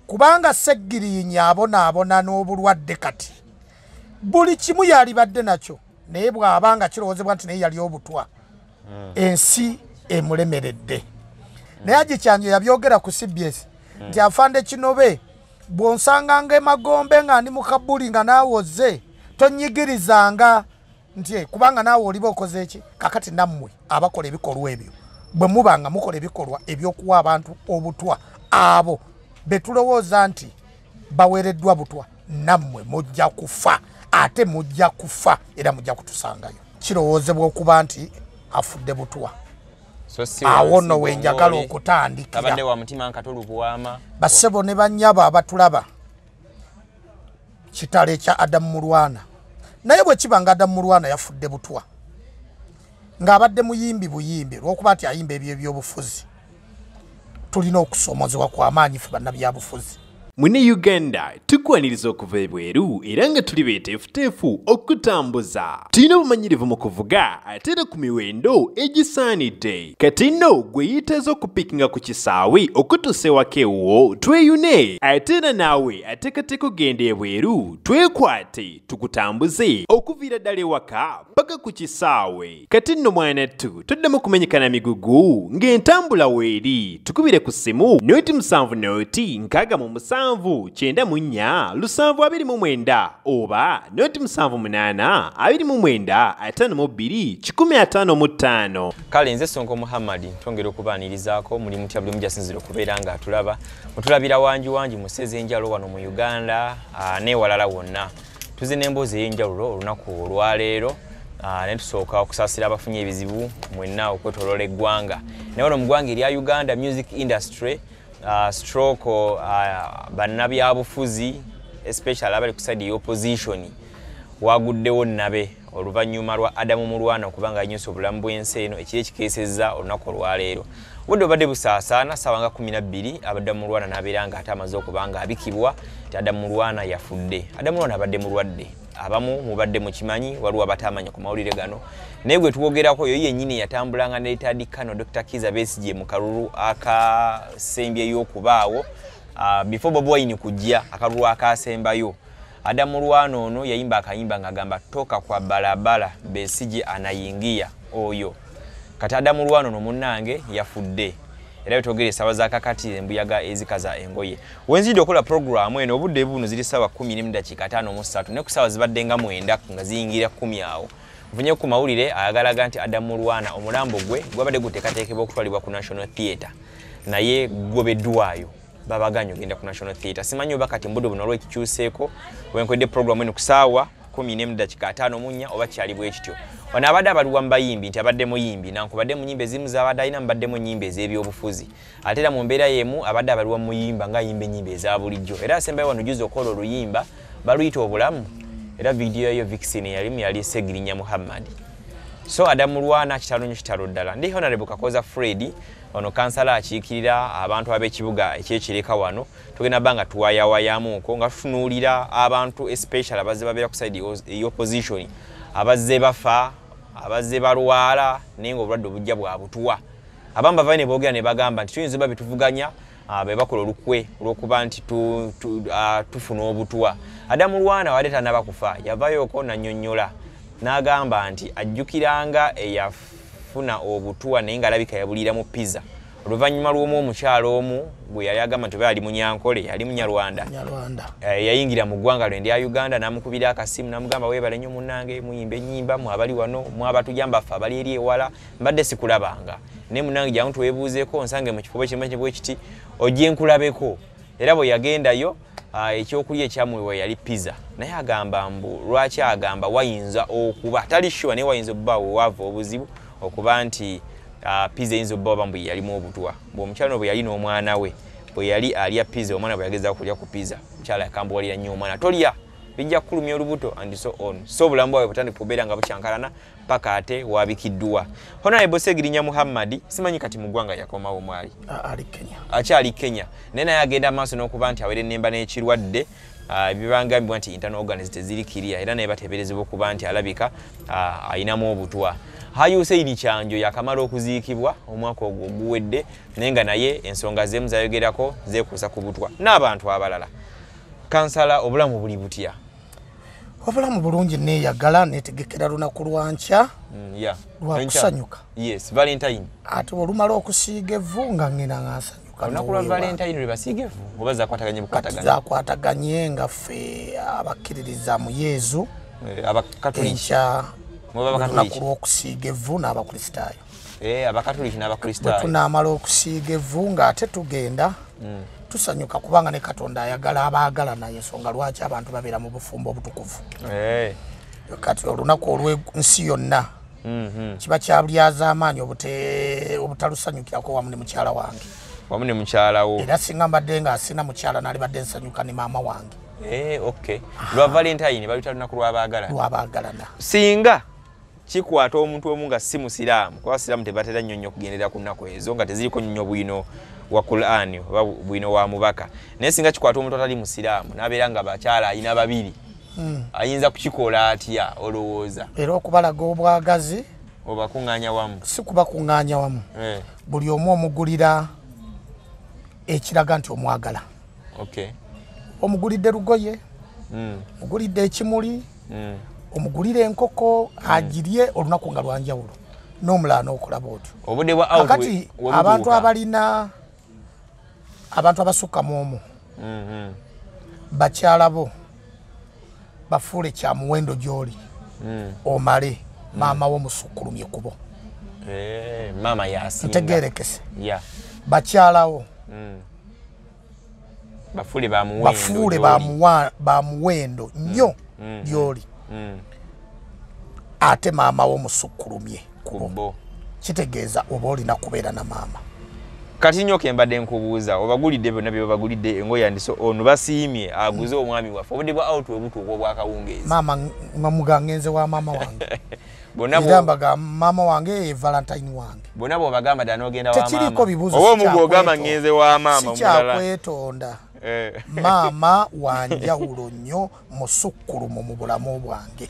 kubanga Ssegirinya abona n'obulwadde kati buli kimu yalibadde nakyo naye bw'abanga kirowoozebwa nti naye yali Obutwa ensi emulemeredde naye Hajji Kyanjo yabyogera ku CBS nti afande Kinobe bw'onsanganga emagombe nga ndi mu kabuli nga naawe ozze tonyigirizanga nti kubanga naawe oliba okoze eki kakati nammwe abakola ebikolwa ebyo bwe mubanga mukola ebikolwa eby'okuwa abantu obutwa abo betulowooza nti baweereddwa butwa nammwe mujja kufa ate mujja kufa era mujja kutusangayo kirowoozebwa okuba nti afudde butwa awo nno wenjagala okutandikira bassebo ne bannyabo abatulaba kitale kya Adamu Mulwaana naye bwe kiba nga Adamu Mulwaana yafudde butwa ng'abadde muyimbi buyimbi lw'okuba nti ayimba ebyo eby'obufuzi tulina okusomozebwa kw'amaanyi ffe bannabyabufuzi. Mune Uganda tukwaniriza okuva ebweru era nga tuli beeteefuteefu okutambuza. Tulina obumanyirivu mu kuvuga ate era ku miwendo egisaanidde. Kati nno gwe yeetaaza okupikinga ku kisaawe okutuusa ewaka ewuwo tweyune ate era naawe ateekateeka okugenda ebweru twekwate tukutambuze okuviira ddala ewaka paka ku kisaawe. Kati nno mwanattu toddamu kumenyekana migugu ng'entambula weeri tukubire ku ssimu noti 7 noti 6 Chenda munya lusanvu 29 oba noti 78 29 atano mobili 155. Kale nze Sonko Muhammad tongera okubanirizaako muli mutya buli mujasinziro kubeera nga atulaba mutulabira wanji museze enjalo wano mu Uganda ne walala wonna tuze n'emboozi ey'enjawulo olunaku olwaleero ne tusooka okusaasira abafunye ebizibu mwenna okwetoloola eggwanga naye wano mu ggwanga erya Uganda music industry stroke bannabyabufuzi especially abali ku side y'opposition waguddewo nabe oluvannyuma lwa Adamu Mulwaana okubanga anyusa obulamu bw'ensi eno ekiri ekikeesezza olunaku olwaleero obudde obadde busaasaana ssaawa nga 12 Adamu Mulwaana n'abeera nga ate amaze okubanga abikibwa nti Adamu Mulwaana yafudde. Adamu Mulwaana abadde mulwadde abamu mubadde mukimanyi waliwo abatamanya ku mawulire gano naye gwe tuwogerako yo yennyini yatambulanga ne Letaadi Kano Dr. Kizza Besigye mu kalulu akasembyeyo okubaawo before Bobi Wine kujja akalulu akasembayo. Adamu Mulwaana ono yayimba akayimba ng'agamba toka kwa barabara Besigye anayingia oyo. Kati Adamu Mulwaana ono munnange yafudde era bitogere sawa za kakati embuyaga ezikaza engoye. Wenzidde okola programu eno obudde buno ziri sawa 10:53 ne ku sawa zibadde nga 9 nga ziyingira 10 awo. Vunye ku mawulire ayagalaga nti Adamu Mulwaana omulambo gwe gwabadde guteekateekebwa okutwalibwa ku National Theatre naye gobeddwayo babaganya ogenda ku National Theatre. Simanyi oba kati mbudde buno olw'ekikyuseeko wenkwedde programu eno ku sawa 10:54 oba kyali bwe kityo. Ono abadde abaluwa mbayimbi nti abadde muyimbi nankubadde mu nnyimba ezimu z'abadde alina mbadde mu nnyimba ez'ebyobufuzi ate era mu mbeera y'emu abadde abaluwa muyimba ng'ayimba ennyimba eza bulijjo era asembayo wano juzi okola oluyimba baluyita obulamu era vidiyo eyo Vixen yali Ssegirinya Muhammad. So Adamu Mulwaana kitalo nnyo kitalo ddala. Ndi Honorable Kakoza Fred ono kansala akiikirira abantu ab'ekibuga ekyekireka wano tugenda banga tuwayawayamuuko nga tutunuulira abantu especially abazze babeera ku side y'opposition abazze bafa abazze balwala naye ng'obulwadde obujja bwa butwa abamu bavayo ne boogera ne bagamba nti tuyinza oba betuvuganya be bakola olukwe olw'okuba nti tufuna obutwa. Adamu Mulwaana wadde tanaba kufa yavayooko nannyonnyola n'agamba nti ajjukiranga eyafuna obutwa naye ng'alabika yabulira mu pizza oluvannyuma lw'omu omukyalo omu bwe yali agamba nti oba yali Munyankole yali Munyarwanda yayingira mu ggwanga lwe ndya Uganda n'amukubira akasimu n'amugamba weebale nnyo munnange muyimba ennyimba mu abali wano mu abatujamba ffe abali eri ewala mbadde sikulabanga naye munnange jangu tuweebuuzeeko nsange mu kifo bwe kiti ojje nkulabeko era bwe yagendayo ekyokulya ekyamuweebwa yali pizza naye agamba mbu lwaki agamba wayinza okuba tali sure naye wayinza obbaawo waava obuzibu okuba nti pizza eyinza obba oba mbu yalimu obutwa bw'omukyala bwe yali n'omwana we bwe yali alya pizza omwana bwe yageza okulya ku pizza omukyala yakambuwalira nnyo omwana tolya bijja kulumya olubuto and so on. So obulamu bwawe butandika kubeera nga bukyankalana paka ate wabikiddwa. Honorable Ssegirinya Muhammad simanyi kati mu ggwanga yakomawo mwali. Ali Kenya. Akyali Kenya. Naye naye agenda maaso n'okuba nti awere ennemba n'ekirwadde bibangambibwa nti internal organs tezirikirya era naye bateeberezebwa okuba nti alabika ayinamu obutwa. Hajji Husein Kyanjo yakamala okuziikibwa omwaka ogwo oguwedde naye nga naye ensonga zeemu zayogerako zeekuusa ku butwa n'abantu abalala. Kansala obulamu buli butya? Obulamu bulungi neeyagala neetegekera lunaku lwankya lwakusanyuka. Yes, Valentine. Ate olumala okusiiga evvu nga ngenda nga nsanyuka. Olunaku lwa Valentine lwe basiiga evvu oba zakwataganye bukwataganye? Zakwataganye nga ffe abakkiririza mu Yezu Abakatoliki. Olunaku lw'okusiiga evvu n'abakristaayo. Abakatoliki n'abakristaayo. Tunaamala okusiiga evvu ng'ate tugenda tusanyuka kubanga ne Katonda ayagala abaagala naye ensonga lwaki abantu babeera mu bufumbo obutukuvu. Kati olunaku olw'ensi yonna kiba kyabulyaza amaanyi obutalusanyukirako wamu ne mukyala wange. Wamu ne mukyala wo. Era singa mbadde nga asina mukyala nalibadde nsanyuka ne maama wange. Okay. Lwa Valentine baluyita lunaku lw'abaagalana. Lw'abaagalana. Singa kikwata omuntu omu nga si musiraamu kuba abasiraamu tebatera nnyo kugendera ku nnaku ezo nga teziriko nnyo bwino wa Qur'ani oba bwino wa mubaka. Naye singa kikwata omuntu atali musiraamu n'abeera nga bakyala ayina babiri ayinza kukikola atya olowooza? Era okubalaga obwagazi obakuŋŋaanya wamu. Si kubakuŋŋaanya wamu. Buli omu omugulira ekiraga nti omwagala. Omugulidde lugoye, omugulidde ekimuli, omugulire enkoko agirye olunaku nga lwanjawulo n'omulala n'okulaba otyo. Kakati abantu abalina abantu abasukka mu omu bakyala bo bafuule kya muwendo gy'oli omale maama wo musukkulumye kubo. Maama yasinga. Ntegeerekese. Bakyalawo bafuule ba muwendo nnyo gy'oli ate maama wo musukkulumye kubo. Kitegeeza oba olina kubeera na maama. Kati nnyo kembadde nkubuuza obagulidde byonna bye babagulidde engoye yandiso ono basiimye aguze omwami waffe obudde bwa out obutuuka obwakawungeezi. Maama ngamugangenze wa maama wange. Mbaga maama wange Valentine wange. Bonna bw'obagamba ddala n'ogenda wa maama. Tekiriko bibuuzo. Oba omu bw'ogamba ngenze wa maama omulala. Sikyakwetonda. Maama wanjawulo nnyo musukkulumu mu bulamu bwange.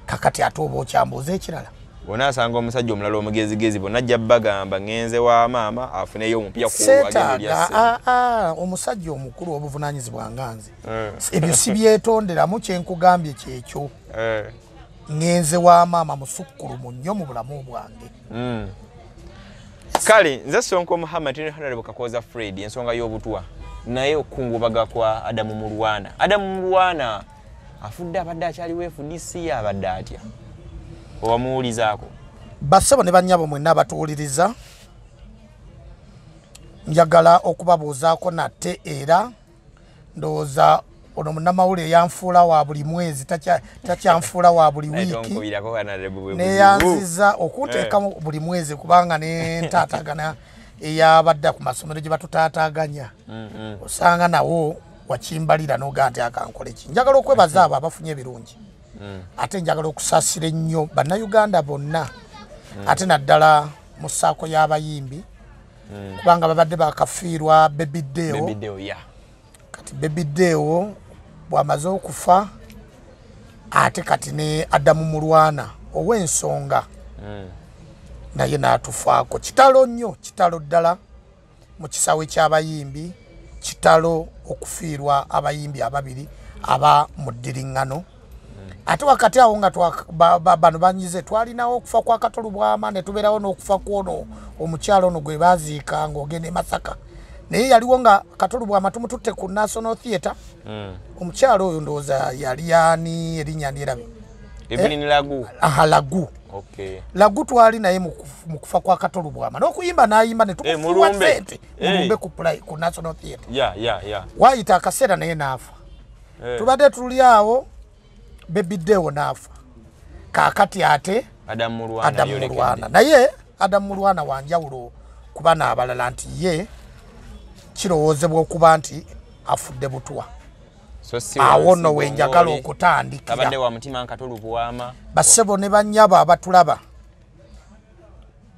Kakati ate oba okyambuuza ekirala. Bonna asanga omusajja omulala omugezigezi bonna ajja bagamba ngenze wa maama afuneyo omupya omusajja omukulu obuvunaanyizibwa nga nze. Ebyo si byetonderamu kyenkugambye kyekyo. Ngenze wa maama musukkulumu nnyo mu bulamu bwange. Kale nze Sonko Muhammad ne Honorable Kakoza Fred ensonga y'obutwa naye okungubaga kwa Adamu Mulwaana. Adamu Mulwaana afudde abadde akyali weefudisi abadde atya? Owamuwulizaako? Bassebo ne bannyabo mwenna abatuwuliriza njagala okubabuuzaako nate era ndowooza ono munnamawulire yanfuula wa buli mwezi takyanfuula wa buli wiiki neyanziza okuteekamu buli mwezi kubanga nentaatagana eyabadde ku masomero gye batutaataaganya osanga nawo wakimbalira n'ogaa nti akankole ki. Njagala okwebaza abo abafunye ebirungi ate njagala okusaasira ennyo bannayuganda bonna ate naddala mu ssaako y'abayimbi kubanga babadde bakafiirwa bebiddeewo. Kati bebiddeewo bw'amaze okufa ate kati ne Adamu Mulwaana ow'ensonga naye n'atufaako. Kitalo nnyo, kitalo ddala mu kisaawe ky'abayimbi, kitalo okufiirwa abayimbi ababiri aba mu ddiriŋŋano. Ate wakati awo nga bano banyize twalinawo okufa kwa Katolubwama ne tubeerawo n'okufa kwono omukyalo ono gwe baaziika ng'ogenda e Masaka. Naye yaliwo nga Katolubwama tumututte ku National Theatre. Omukyalo oyo ndowooza yali yaani erinnya ndyerabe. Lagu. Lagu. Lagu twali naye mu kufa kwa Katolubwama n'okuyimba n'ayimba ne tukufuwa ssente mulumbe ku National Theatre. Waayita akaseera naye n'afa. Tubadde tuli awo bebiddeewo n'afa. Kaakati ate Adamu Mulwaana naye Adamu Mulwaana wanjawulo kuba n'abalala nti ye kirowoozebwa okuba nti afudde butwa. awo nno we njagala okutandikira abadde wa mutima nkatolu buwama bassebo ne bannyabo abatulaba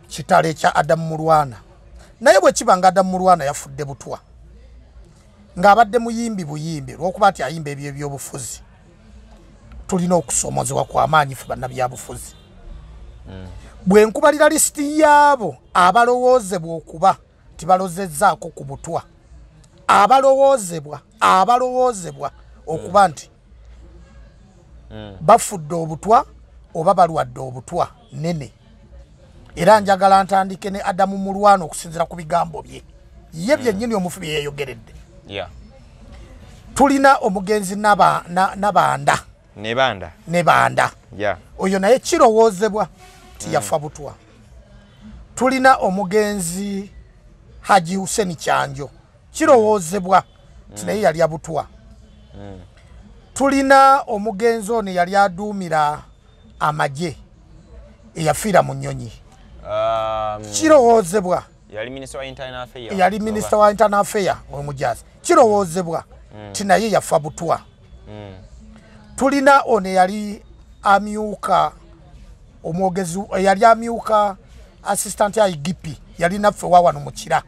kitale kya Adamu Mulwaana naye bwe kibanga Adamu Mulwaana yafudde butwa ng'abadde muyimbi buyimbi lw'okuba nti ayimba ebyo ebyobufuzi tulina okusomozebwa kw'amaanyi ffe bannabyabufuzi bwe nkubalira lisiti yaabo abalowoozebwa okuba tibalozezzaako ku butwa abalowoozebwa okuba nti bafudde obutwa oba balwadde obutwa nene era njagala ntandike ne Adamu Mulwaana okusinziira ku bigambo bye ye byennyini omufu bye yeeyogeredde tulina omugenzi nabanda oyo naye kirowoozebwa tiyafa butwa tulina omugenzi Hajji Husein Kyanjo kirowoozebwa naye yali abutwa tulina omugenzi ono yali aduumira amagye eyafiira mu nnyonyi kirowoozebwa yali minisita wa internal affair omujazi kirowoozebwa ti naye yafa butwa tulina ono yali amyuka omwogezi yali amyuka assistant ya IGP yali naffe wa wano mu kira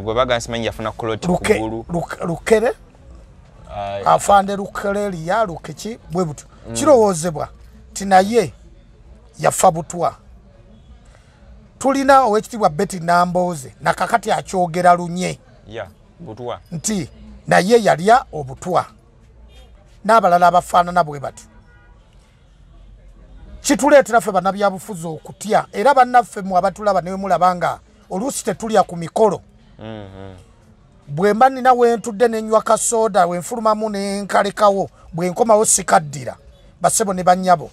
gwe bagansimanyi yafuna kuloti kugulu lukere afande lukerelia lukeki bwe butu kirowoozebwa ti naye yafa butwa tulina owekitibwa Betty Nambooze nakakati akyogera lunye nti naye yalya obutwa n'abalala abafaanana bwe bati kituleetera ffe bannabyabufuzi okutya era bannaffe mu abatulaba ne mulaba nga oluusi tetulya ku mikolo bwe mba nina wentudde nenywa kasoda wenfulumamu nenkalekawo bwe nkomawo sikaddira bassebo ne bannyabo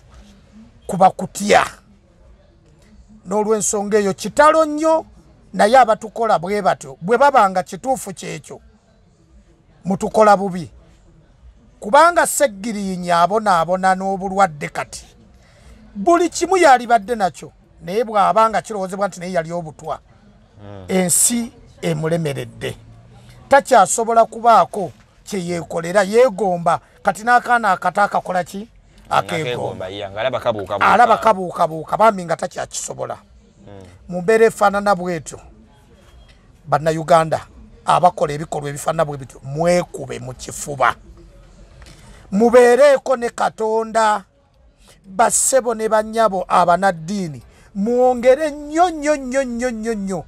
kuba kutya n'olw'ensonga eyo kitalo nnyo naye abatukola bwe batyo bwe babanga kituufu kyekyo mutukola bubi kubanga Ssegirinya abonaabona n'obulwadde kati buli kimu yalibadde nakyo naye bw'abanga kirowoozebwa nti naye yali obutwa ensi emulemeredde takyasobola kubaako kyeyeekolera yeegomba kati n'akaana akata akakola ki akeegomba alaba kabuukabuuka bambi nga takyakisobola mu mbeera efaanana bwetyo bannayuganda abakola ebikolwa ebifaanana bwe bityo mwekube mu kifuba mubeereeko ne Katonda bassebo ne bannyabo abanaddiini mwongere nnyo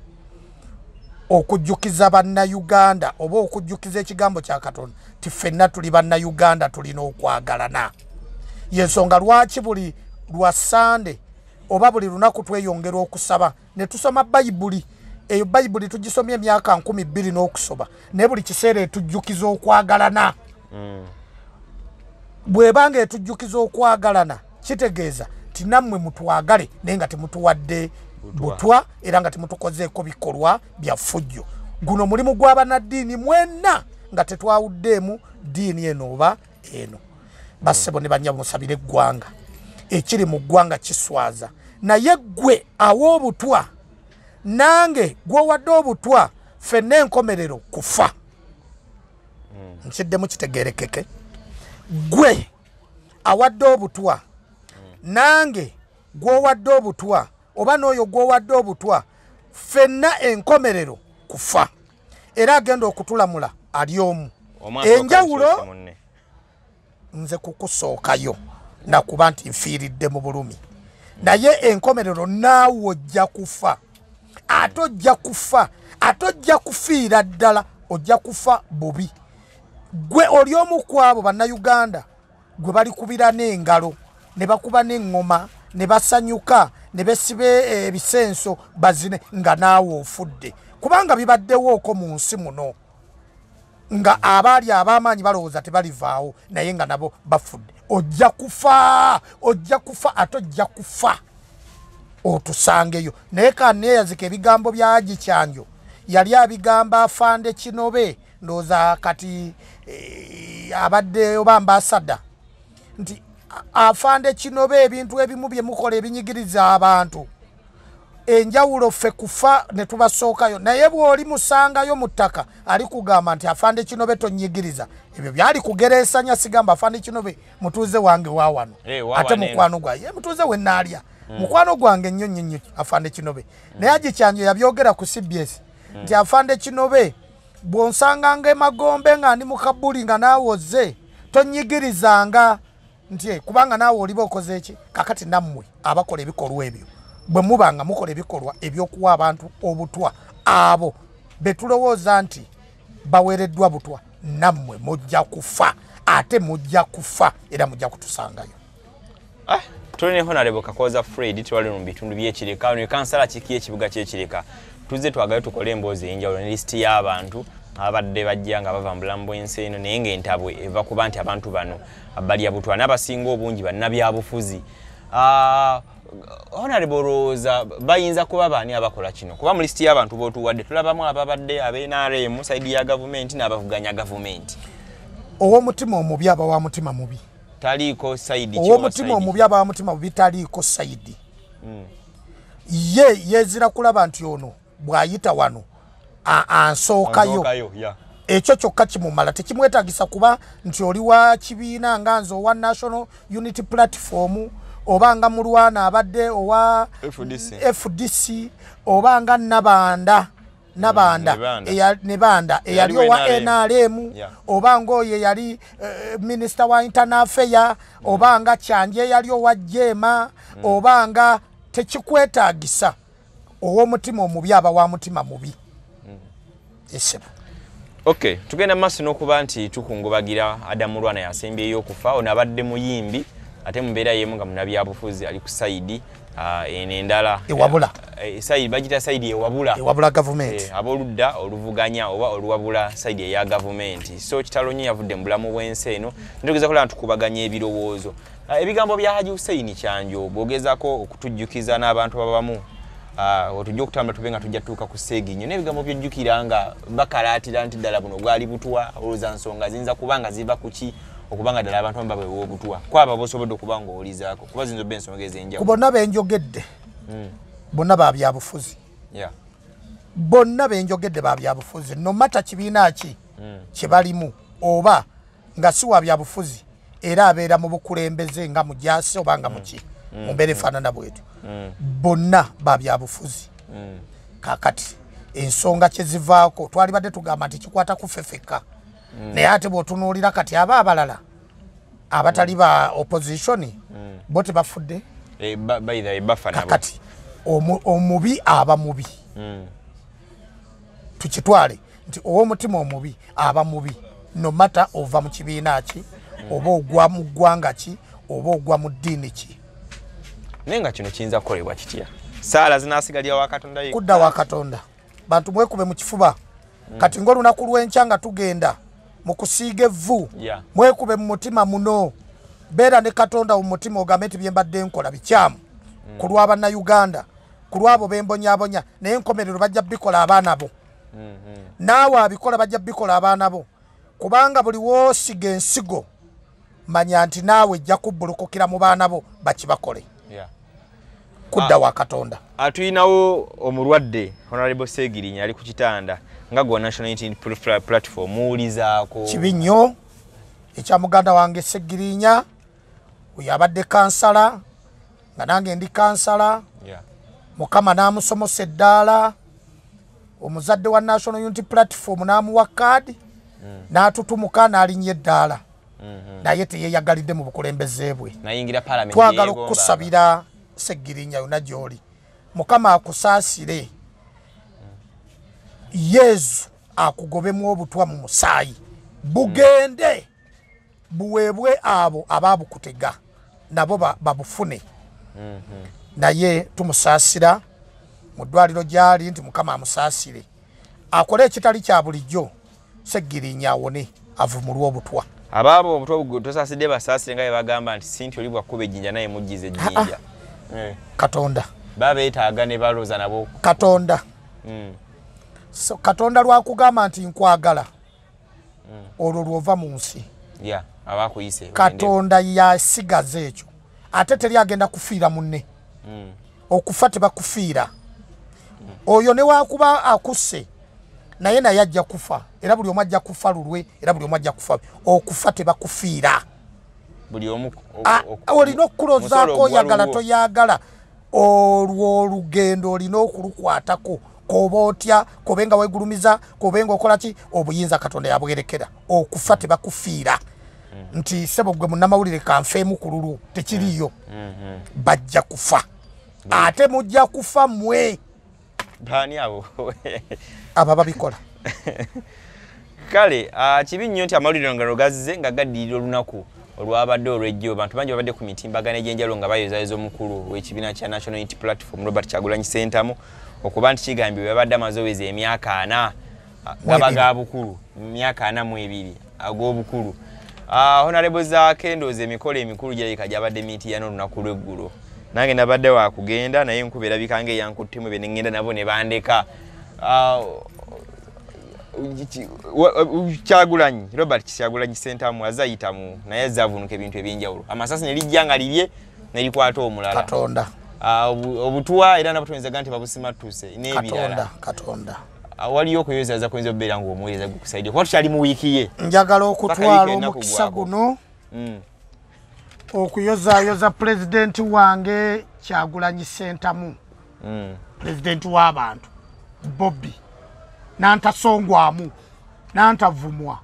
okujjukiza bannayuganda oba okujjukiza ekigambo kya Katonda ti ffenna tuli bannayuganda tulina okwagalana yensonga lwaki buli lwa Sande oba buli lunaku tweyongera okusaba ne tusoma Bayibuli eyo Bayibuli tugisomye emyaka 20 n'okusoba naye buli kiseera etujjukiza okwagalana bwebanga etujjukiza okwagalana kitegeeza ti nammwe mutwagale naye nga temutuwadde butwa era nga temutukozeeko bikolwa bya ffujjo guno mulimu gw'abanaddiini mwenna nga tetwawuddeemu ddiini eno oba eno bassebo ne bannyabo musabire eggwanga ekiri mu ggwanga kiswaza naye ggwe aw'obutwa nange gw'owadde obutwa ffenna enkomerero kufa nkiddemu kitegeerekeke gwe awadde obutwa nange gw'owadde obutwa oba n'oyo gw'owadde obutwa ffenna enkomerero kufa era agenda okutulamula ali omu enjawulo nze kukusookayo nakuba nti nfiiridde mu bulumi naye enkomerero naawe ojja kufa ate ojja kufiira ddala ojja kufa bubi gwe oli omu ku abo bannayuganda gwe balikubira n'engalo ne bakuba n'eŋŋoma ne basanyuka ne besiba ebisenso bazine nga naawe ofudde kubanga bibaddewooko mu nsi muno nga abaali ab'amaanyi balowooza tebalivaawo naye nga nabo bafudde ojja kufa ate ojja kufa otusangeyo naye kaneeyazika ebigambo bya Hajji Kyanjo yali abigamba afande Kinobe ndowooza kati abadde oba ambasada nti afande Kinobe ebintu ebimu bye mukola ebinyigiriza abantu enjawulo ffe kufa ne tubasookayo naye bw'oli musangayo mu ttaka ali kugamba nti afande Kinobe tonyigiriza ebyo byali kugereesanya sigamba afande Kinobe mutuuze wange wa wano ate mukwano gwa ye mutuuze we naalya mukwano gwange nnyo nnyo afande Kinobe naye Hajji Kyanjo yabyogera ku CBS nti afande Kinobe bw'onsanganga emagombe nga ndi mu kabuli nga naawoze tonyigirizanga nti kubanga naawe oliba okoze eki kakati nammwe abakola ebikolwa ebyo bwe mubanga mukola ebikolwa ebyokuwa abantu obutwa abo betulowooza nti baweereddwa butwa nammwe mujja kufa ate mujja kufa era mujja kutusangayo. Tuli Honorable Kakoza Fred twali mu bitundu by'Ekireka ne kansala kiki ekibuga ky'Ekireka tuzze twagayo tukole emboozi enjawulo ne listi y'abantu abadde bajja nga bava mu bulambo ensi eno naye ng'entabwe eva kuba nti abantu bano abalya butwa n'abasinga obungi bannabyabufuzi. Honorable Rosa bayinza kuba baani abakola kino kuba mu listi y'abantu b'otuwadde tulabamu ababadde ab'NRM saidi ya gavumenti n'abavuganya gavumenti. Ow'omutima omubi aba wa mutima mubi taliiko saidi ow'omutima omubi aba wa mutima mubi taliiko saidi ye yezira kulaba nti ono bw'ayita wano ansookayo ekyo kyokka kimumala tekimwetagisa kuba nti oli wa kibiina nga nze owa National Unity Platform obanga Mulwaana abadde owa FDC obanga Nebanda eyali owa NRM obanga oyo yali Minister wa Internal Affairs obanga Kyanjo eyali owa Jema obanga tekikwetagisa ow'omutima omubi aba wa mutima mubi. Okay, tugenda maaso n'okuba nti tukungubagira Mulwaana yasembyeyo okufa ono abadde muyimbi ate mumbeera yemu nga munnabyabufuzi ali ku saidi eno endala ewabula saidi bagita saidi ewabula gavumenti aboludda oluvuganya oba oluwabula saidi eya gavumenti so kitalo nnyo yavudde mu bulamu bw'ensi eno nitugeza kola tukubaganya ebirowoozo ebigambo bya Hajji Husein Kyanjo bwogezako okutujjukiza n'abantu abamu otujja okutambula tube nga tujja tuuka ku Ssegirinya n'ebigambo byojjukira nga bakalaatira nti ddala buno gwali butwa olowooza nsonga ziyinza kuba nga ziva ku ki okubanga ddala abantu bamba bwe obutwa kwaba bosobodde okuba nga olizaako kuba zinzo bbe ensonga ez'enjawulo bonna benjogedde bonna babyabufuzi bonna benjogedde babyabufuzi no mata kibiina ki kye balimu oba nga si wa byabufuzi era abeera mu bukulembeze nga mujaasi oba nga muki mu mbeera efaanana bwetyo bonna babyabufuzi kakati ensonga kye zivaako twali badde tugamba nti kikwata kufefeka naye ate bw'otunuulira kati aba abalala abatali ba opposition bo tebafudde kakati omubi aba mubi tukitwale nti ow'omutima omubi aba mubi no matter ova mu kibiina ki oba ogwa mu ggwanga ki oba ogwa mu ddiini ki naye nga kino kiyinza kukolebwa kitya saala zinasigalira wa Katonda yekka kudda wa Katonda bantu mwekube mu kifuba kati ng'olunaku lw'enkya nga tugenda mu kusiiga evvu mwekube mu mutima muno beera ne Katonda mu mutima ogambe nti bye mbadde nkola bikyamu ku lwa bannayuganda ku lwabo bembonyaabonya naye enkomerero bajja bikola abaana bo naawe abikola bajja bikola abaana bo kubanga buli woosiga ensigo manya nti naawe ejja kubbulukukira mu baana bo bakibakole kudda wa Katonda. Atuyinawo omulwadde Honorable Ssegirinya ali ku kitanda nga gwa National Unity Platform muwulizaako kibi nnyo ekya muganda wange Ssegirinya oyo abadde kansala nga nange ndi kansala Mukama n'amusomosa eddaala omuzadde wa National Unity Platform n'amuwa kaadi n'atutumuka n'alinnya eddaala naye teyeeyagalidde mu bukulembeze bwe twagala okukusabira Ssegirinya yonna gy'oli Mukama akusaasire Yezu akugobemu obutwa mu musaayi bugende buweebwe abo abaabukutega nabo babufune naye tumusaasira mu ddwaliro gy'ali nti Mukama amusaasire akole ekitali kya bulijjo Ssegirinya awone avumulwe obutwa abaabo obutwa tosaasidde basaasire nga bwe bagamba nti sinti oli bwakkuba ejjinja naye mujjiza ejjinja Katonda babeetaaga ne balooza nabo Katonda so Katonda lwakugamba nti nkwagala olwo lwova mu nsi abakuyise Katonda yasigaza ekyo ate teri agenda kufiira munne okufa tebakufiira oyo ne wakuba akusse naye naye ajja kufa era buli omu ajja kufa lulwe era buli omu ajja kufa okufa tebakufiira buli omu olina okukulozaako oyagala toyagala olwo olugendo olina okulukwatako koba otya kobenga wegulumiza kobenga okola ki obuyinza Katonda yabwerekera okufa tebakufiira nti sebo gwe munnamawulire kanfeemu ku lulu tekiriyo bajja kufa ate mujja kufa mmwe bani abo aba babikola kale kibi nnyo nti amawulire ngalo gazze nga gaddirira olunaku olwabadde olwejjo abantu bangi babadde ku mitimbagano egy'enjalo nga bayozayoza omukulu w'ekibiina kya National Unity Platform Robert Kyagulanyi Ssentamu okuba nti kigambibwa babadde amazowezi emyaka 4 gabaga bukulu emyaka 4 mu 2 ag'obukulu honorable Zaake ndooza emikolo emikulu gyaleka gyabadde miitiyano olunaku lw'eggulo nange nabadde wa kugenda naye nkubera bikange yankuttemu be nengenda nabo ne bandeka Kyagulanyi Robert Kyagulanyi Ssentamu azayitamu naye azavunuka ebintu ebyenjawulo amasasi ne lijja nga libye ne likwata omulala Katonda Obutwa era nabutoneza nti babusimatuse n'ebirala Katonda waliyo okuyoza za kwenza obeera ng'omuweereza gukusaidia kuba tukyali mu wiiki ye njagala okutwala omukisa guno okuyozayoza pulezidenti wange Kyagulanyi Ssentamu pulezidenti w'abantu Bobby nantasongwamu nantavumwa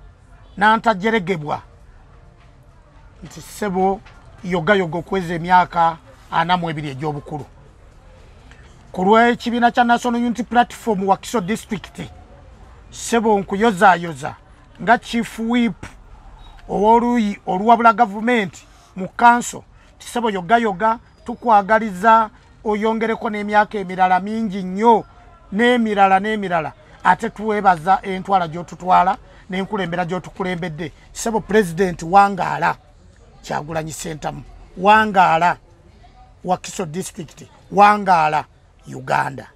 nantajeregebwa nti sebo yogayoga okweza emyaka 42 egy'obukulu ku lw'ekibiina kya National Unity Platform Wakiso District sebo nkuyozayoza nga chief whip ow'oluyi oluwabula gavumenti mu kanso tisebo yogayoga tukwagaliza oyongereko n'emyaka emirala mingi nnyo n'emirala ate tuwebaza entwala gy'otutwala n'enkulembera gy'otukulembedde sebo president wangaala Kyagulanyi Ssentamu wangaala Wakiso District wangaala Uganda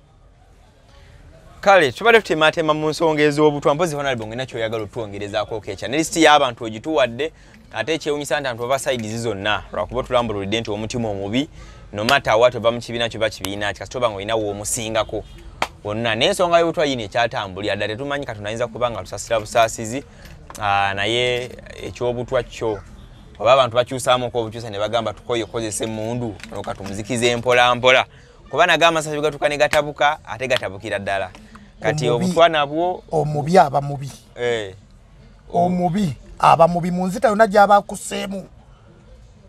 kale tubadde tutematema mu nsonga ez'obutwa mpozi honorable ngena kyoyagala otuwongerezaako okekya ne lisiti y'abantu ogituwadde ate ekyewunyisa nti abantu baba zonna lwakuba tulambululidde nti omutima omubi no matter what ova mu kibiina kyo bakibiina kasita oba nga olina w'omusingako wonna n'ensonga y'obutwa yino ekyatambulira ddala tetumanyi Katonda ayinza kuba nga tusasira busaasizi naye ekyobutwa kyo oba abantu bakyusaamuko obukyusa ne bagamba tukoye okozesa emmundu okatumuzikiza empolampola kuba naga amasasi gatuka ne gatabuka ate gatabukira ddala kati obutwa nabwo omubi aba mubi omubi aba mubi mu nzita yonna gy'abakuseemu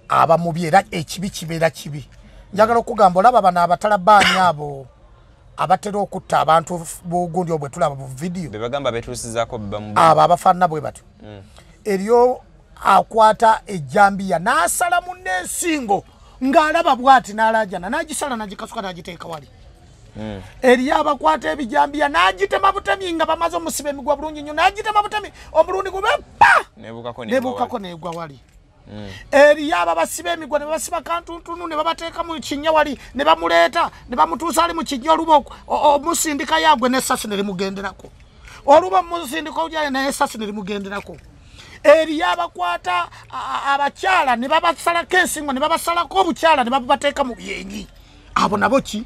aba mubi era ekibi kibeera kibi njagala okugamba olaba bano abatalabaani abo abatera okutta abantu bugundi obwe tulaba mu video bebagamba betuusizaako abo abafaanana bwe batyo eriyo akwata ejjambiya n'asala mu n'ensingo ng'alaba bw'ati n'alajana n'agisala n'agikasuka n'agiteeka wali eriyo abakwata ebijambiya n'agitema butemi nga bamaze omusiba emigwa bulungi nnyo n'agitema butemi omulundi gube pa nebuukako neegwa wali eriyo ababasiba emigwa ne babasiba kantuntunu ne babateeka mu kinnya wali ne bamuleeta ne bamutuusa ali mu kinnya oluba omusindika yaagwe n'essasi ne limugenderako oluba musindika olujaye naye essasi ne limugenderako eriyo abakwata abakyala ne babasalako ensingo ne babasalako obukyala ne babateeka mu byenyi abo nabo ki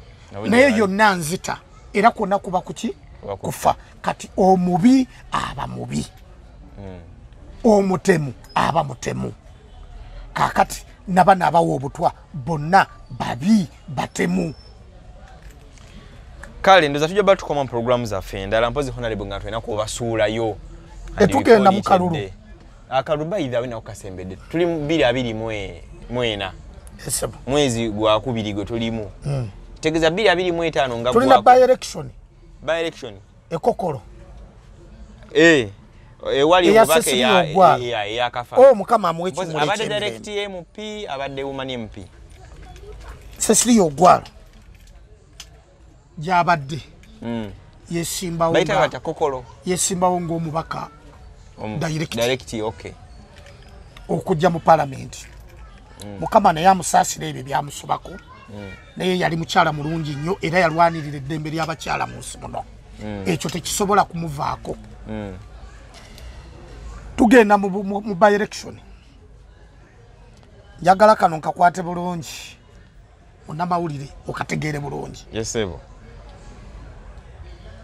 naye yonna nzita era kwonna kuba kuki kufa kati omubi aba mubi omutemu aba mutemu kakati nabana abawa obutwa bonna babi batemu kale ndoza tujja batukoma mu programu zaffe endala mpozi honorable nga tulina kubasuulayo tetugenda mu kalulu akaluba idha wina okasembedde tuli 224 mwezi gwa kubiri gwe tulimu tegeza 225 nga tulina by election ekokolo wali obubake ya kafa mukama amwechi mule abadde direct MP abadde woman MP Cecily Ogwalo jabadde yesimba baita bata kokolo yesimba ngo omubaka direct okay okujja mu parliament mukama naye amusaasira ebyo byamusubako naye yali mukyala mulungi nnyo era yalwanirira eddembe ly'abakyala mu nsi muno ekyo tekisobola kumuvaako tugenda mu by election njagala kano nkakwate bulungi onnamawulire okategeere bulungi yesebo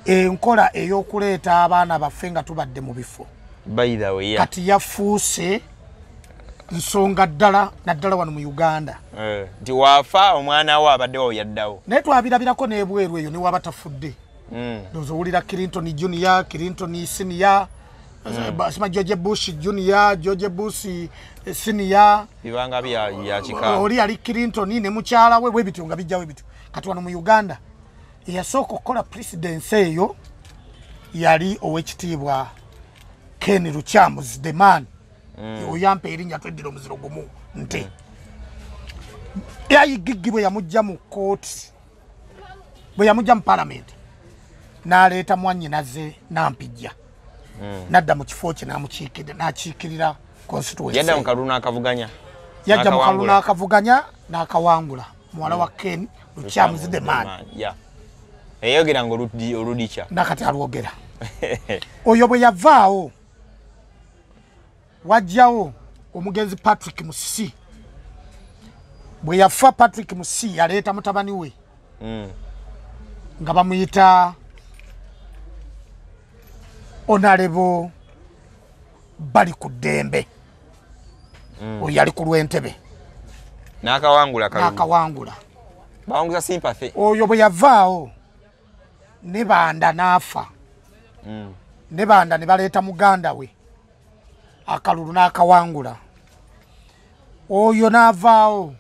enkola ey'okuleeta abaana baffe nga tubadde mu bifo by the way kati yafuuse nsonga naddala wano mu Uganda nti waafa omwana we abaddewo yaddawo naye twabirabirako n'ebweru eyo ne waba tafudde ndowooza owulira Clinton Junior Clinton Senior sima George Bush Junior George Bush Senior bibanga bya kika oli ali Clinton ne mukyala we bwe bityo nga bijjawe bityo kati wano mu Uganda eyasooka okukola presidency eyo yali owekitiibwa Ken Luchambuzi the man oyampa erinnya tweddira omuziro gumu nte yayigiggi bwe yamujja mu kooti bwe yamujja mu parliament n'aleeta mwannyinaze Nampijja nadda mu kifo kye n'akiikirira constituency yadda mu kalulu n'akavuganya yajja mu kalulu n'akavuganya n'akawangula muwala wa Ken Luchambuzi the man eyogera nga oludikya nakati alwogera oyo bwe yavaawo wajjawo omugenzi Patrick Musisi bwe yafa Patrick Musisi yaleeta mutabani we nga bamuyita Honorable bali ku ddembe oyo yali ku lw'entebe n'akawangula bawanguza sympathy oyo bwe yavaawo ne Banda n'afa ne Banda ne baleeta muganda we akalulu n'akawangula oyo n'avaawo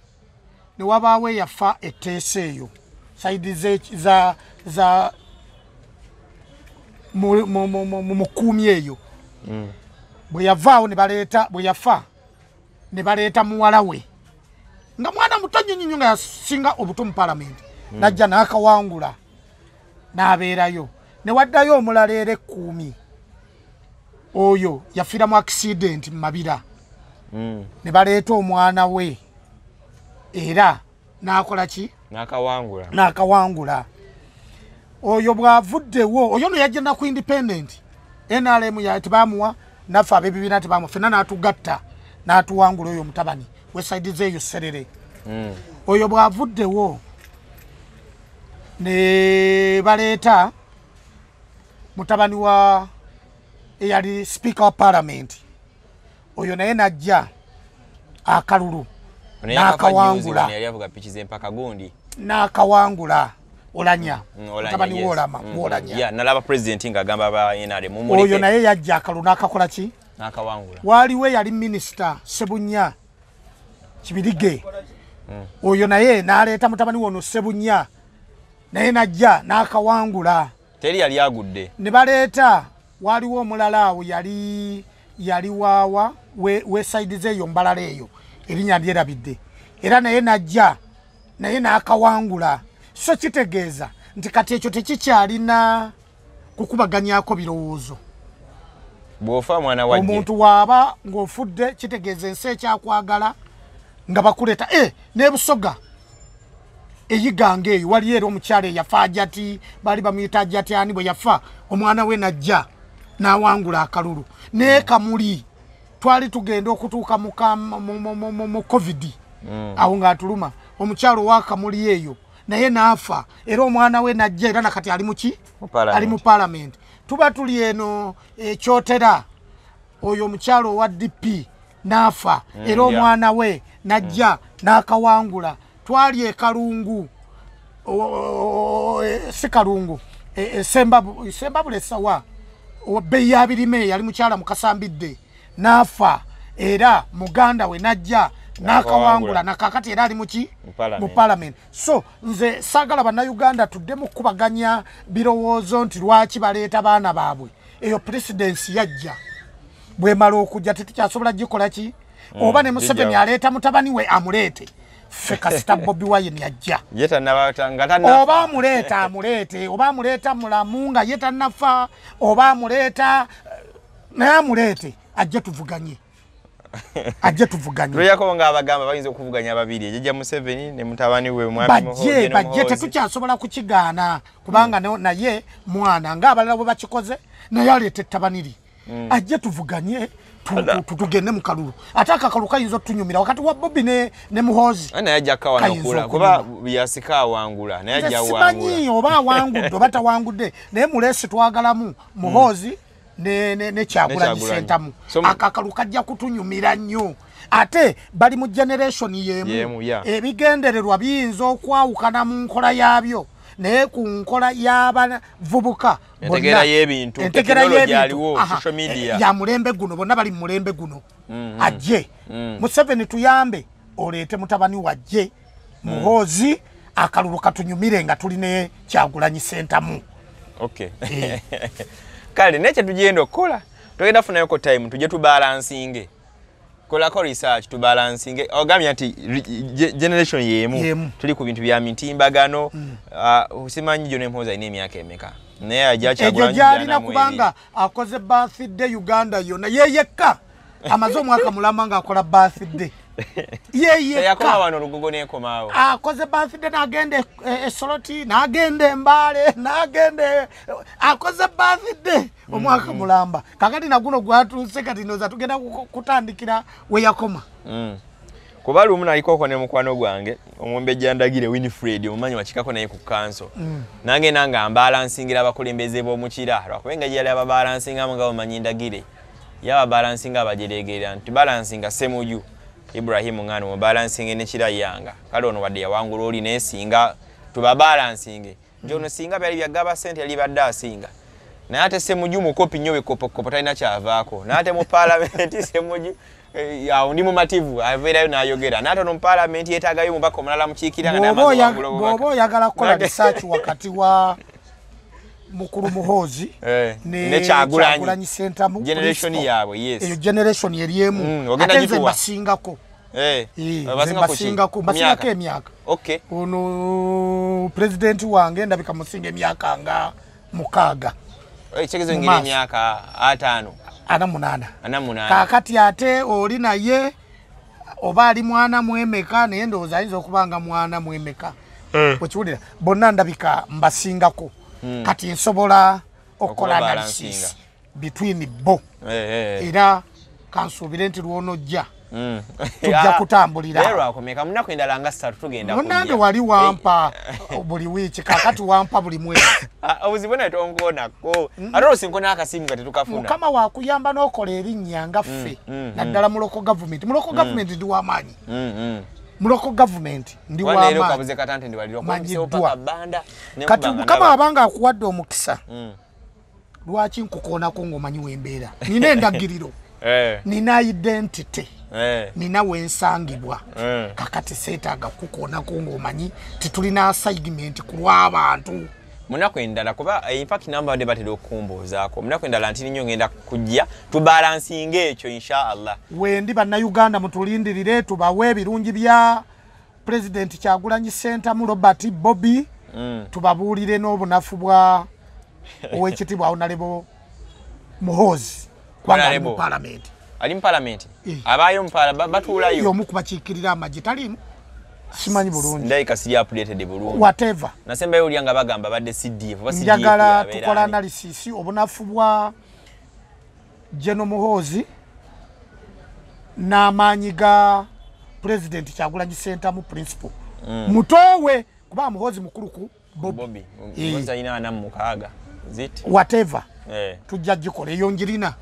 ne wabaawo yafa etteesa eyo saidi za mukuumi eyo bwe yavaawo bwe yafa ne baleeta muwala we nga mwana muto nnyo nga yasinga obuto mu palamenti najja n'akawangula n'abeerayo ne waddayo omulala era ekkuumi oyo yafiira mu accident mu mabira ne baleeta omwana we era n'akola ki n'akawangula oyo bw'avuddewo oyo no yajja na ku independent NRM tebamuwa naffe ab'ebibiina tebamuwa ffenna n'atugatta n'atuwangula oyo mutabani wesaidize eyo Serere oyo bw'avuddewo ne baleeta mutabani wa eyali speaker wa parliament oyo naye najja akalulu n'akawangula olanya mutabani wolanya nalaba president nga agamba ba NRM oyo naye yajja akalulu n'akakola ki waliwo yali minister Sebunya Kibirige oyo naye n'aleeta mutabani wono Sebunya naye najja n'akawangula teri yali agudde ne baleeta waliwo omulala awo yali waawa wesaidize eyo mbalala eyo erinnya lyerabidde era naye najja naye n'akawangula so kitegeeza nti kati ekyo tekikyalina kukubaganyako birowoozo bw'ofa mwana wajje omuntu waaba ng'ofudde kitegeeza ensi ekyakwagala nga bakuleeta n'ebusoga eyiganga eyo wali era omukyala eyafa ajati bali bamuyita ajati ani bwe yafa omwana we najja n'awangula akalulu naye Kamuli twali tugenda okutuuka mu covid awo ng'atuluma omukyala owa Kamuli eyo naye n'afa era omwana we najja era nakati ali muki ali mu parliament tuba tuli eno ekyotera oyo omukyala owa DP n'afa era omwana we najja n'akawangula twali ekalungu si kalungu sembabule sawa beyi ya birime yali mukyala mukasambidde n'afa era muganda we najja n'akawangula nakakati era ali muki mu parliament so nze saagala bannayuganda tudde mu kubaganya birowoozo nti lwaki baleeta baana baabwe eyo presidency yajja bwemala okujja tetukyasobola gikola ki oba ne Museveni aleeta mutabani we amuleete ffe kasita Bobi Wine yajja oba amuleete oba amuleeta mulamu nga ye tannafa oba amuleeta naye amuleete ajje tuvuganye lweyako nga abagamba bayinza okuvuganya babiri ejja Museveni ne mutabani we bajje tetukyasobola kukigaana kubanga naye mwana ng'abalala bwe bakikoze naye aleeta ettabaniri ajje tuvuganye tugende mu kalulu ate akakalulu kayinza otunyumira wakati wa Bobby ne Muhoozi ana yajja kawana kula kuba yasika wangula naye ajja wangula simanyi oba wangudde oba tawangudde naye mulesi twagalamu Muhoozi ne Kyagulanyi Ssentamu akakalulu kajja kutunyumira nnyo ate bali mu generation yemu ebigendererwa biyinza okwawukana mu nkola yabyo naye ku nkola y'abavubuka entegera y'ebintu teknology aliwo social media ya mulembe guno bonna bali mulembe guno Hajji Museveni tuyambe oleete mutabani wajje Muhoozi akalulu katunyumire nga tuli ne Kyagulanyi Ssentamu. Okay. Kale neche tugenda okukola tugenda funayo ko time tuje tubalansinge kolako research tubalansinge ogamya ati generation yemu tuli ku bintu bya mitimbagano usimanyi jone mpoza ine emyaka emeka naye ajja Kyagulanyi jana kubanga akoze birthday Uganda yona yeyeka amaze omwaka mulamba nga akola birthday yeyeka yakoma wano lugogo ne komaawo akoze birthday nagende Esoloti nagende Mbale nagende akoze birthday omwaka mulamba kakati naguno gwatuse kati noza tugenda kutandikira we yakoma kuba lumu nalikoko ne mukwano gwange omwombe jandagire Winfred omumanyi wakikako naye ku kanso nange nanga ambalansingira abakulembeze b'omukira lwakubenga yali ababalansinga nga omanyi ndagire yaba balansinga abajeregera nti balansinga Semuju Ibrahim ngano mu balancing ne kirayanga kale ono wadde yawangula oli nesinga tuba balancing njono singa byali byagaba sente yali badda asinga na ate Semuju mu kopi nyowe kopo talina kyavaako na ate mu parliament Semuju ya ndi mu mativu averayo nayogera na ate no parliament yetagayo mubaka omulala mukiikira nga bobo yagala kola research wakati wa mukuru Muhoozi ne Kyagulanyi Ssentamu generation yabwe yes eyo generation yeriemu ate basingako basingako emyaka okay ono president wange ndabika musinga emyaka nga 6 ekigezo ngire emyaka 5 8 kakati ate oli naye oba ali mwana mwemeka naye ndowooza ayinza okubanga mwana mwemeka okiwulira bonna ndabika mbasingako kati nsobola okola analysis between bo era kansuubire nti lwonojja tujja kutambulira lero akomeka munako endala nga 3 tugenda kujja munange wali wampa buli wiki kakati wampa buli mwezi obuzibona tonkonako ate sinkona akasimu kati tukafuna mukama wakuyamba n'okola erinnya nga ffe naddala muloko government ndi w'amaanyi muloko government ndi w'amaanyi lero kabuze katante ndi waliro kwa banda kati mukama abanga akuwadde omukisa lwaki nkukoonako ng'omanyi wembeera nina endagiriro nina identity nina wensangibwa kakati seetaaga kukoonako ng'omanyi titulina assignment ku lw'abantu munako endala kuba impact number de batero kukumbozaako munako endala ntini nnyo ngenda kujja tubalansinga ekyo inshallah wendi bannayuganda mutulindirire tubawe ebirungi bya president Kyagulanyi Ssentamu Robert Bobby tubabuulire n'obunafu bwa owekitibwa Honorable Muhoozi kwanga mu parliament ali mu parliament abayo mu parliament batuulayo omu kubakiikirira amagye talimu simanyi bulungi ndaika siri updated bulungi whatever nasemba yoli nga bagamba badde CDF njagala tukola analysis obunafu bwa General Muhoozi n'amaanyi ga president Kyagulanyi Ssentamu principal mutowe kuba Muhoozi mukulu ku Bobby ina ana mukaga zit whatever tujja gikola eyo njirina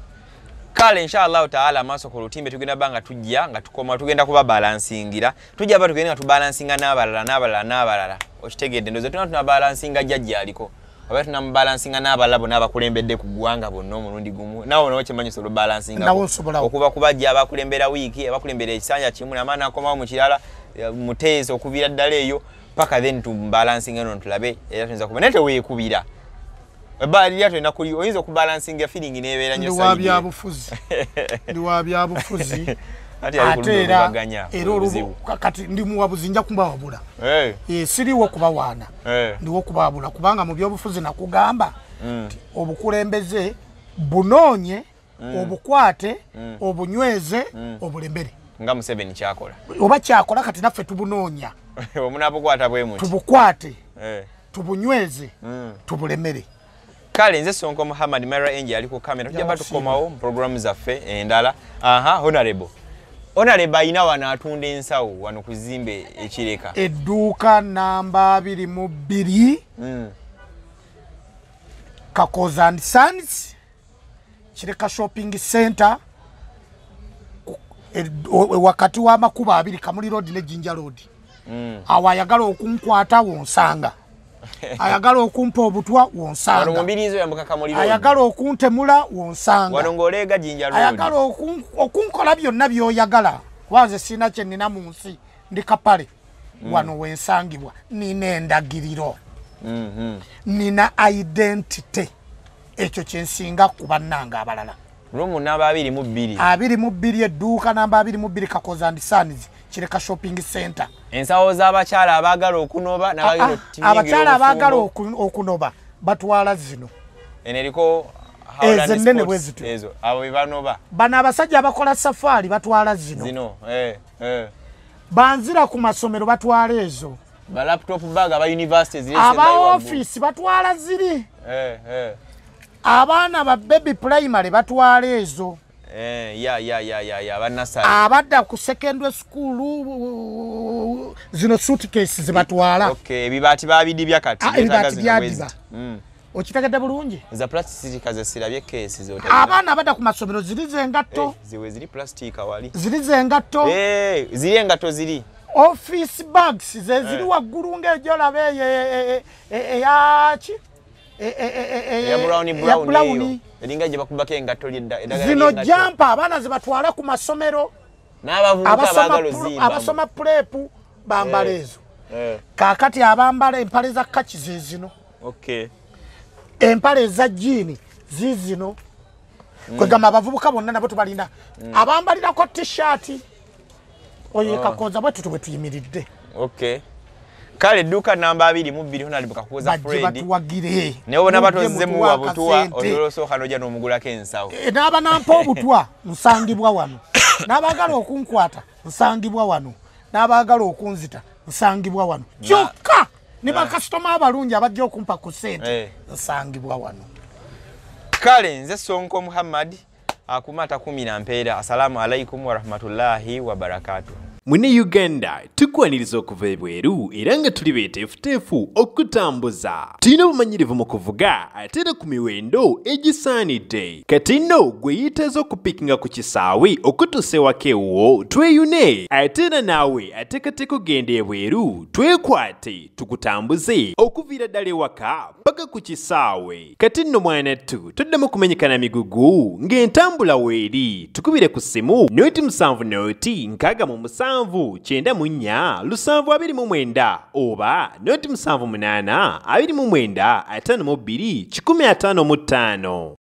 kale inshallah taala maso ko lutimbe tugenda banga tujja nga tukoma tugenda kuba balansingira tujja aba tugenda tubalansinga n'abalala okitegedde ndoze tuna balansinga jjajja aliko oba tuna balansinga n'abalabo n'abakulembedde ku gwanga bonna omulundi gumu nawo nawo kyemanyi solo balansinga okuba kubajja abakulembera wiki abakulembera ekisanja kimu n'amaana akomawo mu kirala muteeso okubira ddala eyo paka then tubalansinga no tulabe era tuyinza kuba nete weekubira bali yato na kuli oyinza kubalansinga feeling nebeera nyo side ndi wa byabufuzi ate kati ndi muwabuzi nja kumbawabula siriwo kubawaana ndiwo kubabula kubanga mu byobufuzi nakugamba obukulembeze bunoonye obukwate obunyweze obulembere nga Museveni kyakola oba kyakola kati naffe tubunoonya omunabukwata bwe muti tubukwate tubunyweze tubulemere kale nze Sonko Muhammad Mara Enji ali ku kamera tujja batukomawo program zaffe endala. Aha, honorable ayina wano atunda ensawo wano kuzimbe ekireka. Edduuka namba 22 Kakoza and Sons Kireka Shopping Center wakati wa makuba abiri Kamuli Road ne Jinja Road. Awayagala okunkwata wonsanga. Ayagala okumpa Obutwa wonsanga. Wano mubirizo yambuka Kamuli Road. Ayagala okuntemula wonsanga. Wano ngolega Jinja Road. Ayagala okunkola byonna byoyagala. Waze sina kye nina mu nsi ndi kapale. Wano wensangibwa nina endagiriro. Nina identity. Ekyo kyensinga kubannanga abalala. Room namba 22. 22 edduuka namba 22 Kakoza and Sons Kireka Shopping Center. Ensawo z'abakyala abagala okunoba n'abagala otimingira. Abakyala abagala okunoba batwala zino. Eneriko Ezenene bwezitu. Ezo abo bebanoba. Bano abasajja abakola safari batwala zino. Zino Banzira ku masomero batwala ezo. Ba laptop bag aba universities ziri. Aba office batwala ziri. Abaana ba baby primary batwala ezo. Banasali. Abadda ku secondary school zino suitcases zibatwala. Okay, ebibati babidibya kati. Ebibati byadiba. Okitegedde bulungi? Za plastic kaza sirabye case zo. Abaana abadda ku masomero zirize engatto. Ziwe ziri plastic awali. Zirize engatto. Ziri engatto ziri. Office bags ziri waggulu ng'ejolabe yachi. Ya brown. Elinga gye bakubako engatto ly'eddagala. Zino jampa abaana zibatwala ku masomero. N'abavubuka baagala zimba. Abasoma prep bambala ezo. Kaakati abambala empale za kaki zino. Okay. Empale za jeans zizino. Kwegamba abavubuka bonna nabo tubalina. Abambalirako t-shirt. Oye Kakoza bwe tutwe tuyimiridde. Okay. Kale duka namba 22 honorable Kakoza Fred. Batuwagire. Newo nabatoze mu Obutwa ololoso kanoja n'omugulako ensawo. Naba nampa Obutwa nsangibwa wano. Nabagala okunkwata nsangibwa wano. Nabagala okunzita nsangibwa wano. Kyokka ne bakasitoma abalungi abajja okumpa ku sente nsangibwa wano. Kale nze Sonko Muhammad akumata 10 na mpeera. Assalamu alaikum wa rahmatullahi wa barakatuh. Mune Uganda tukwaniriza okuva ebweru era nga tuli beeteefuteefu okutambuza. Tulina obumanyirivu mu kuvuga ate era ku miwendo egisaanidde. Kati nno gwe yeetaaza okupikinga ku kisaawe okutuusa ewaka ewuwo tweyune. Ate era naawe ateekateeka ogenda ebweru twekwate tukutambuze okuviira ddala ewaka paka ku kisaawe. Kati nno mwanattu toddamu kumenyekana migugu ng'entambula weeri. Tukubire ku ssimu noti 7 noti 6 9 724 oba noti 78 29 52 155.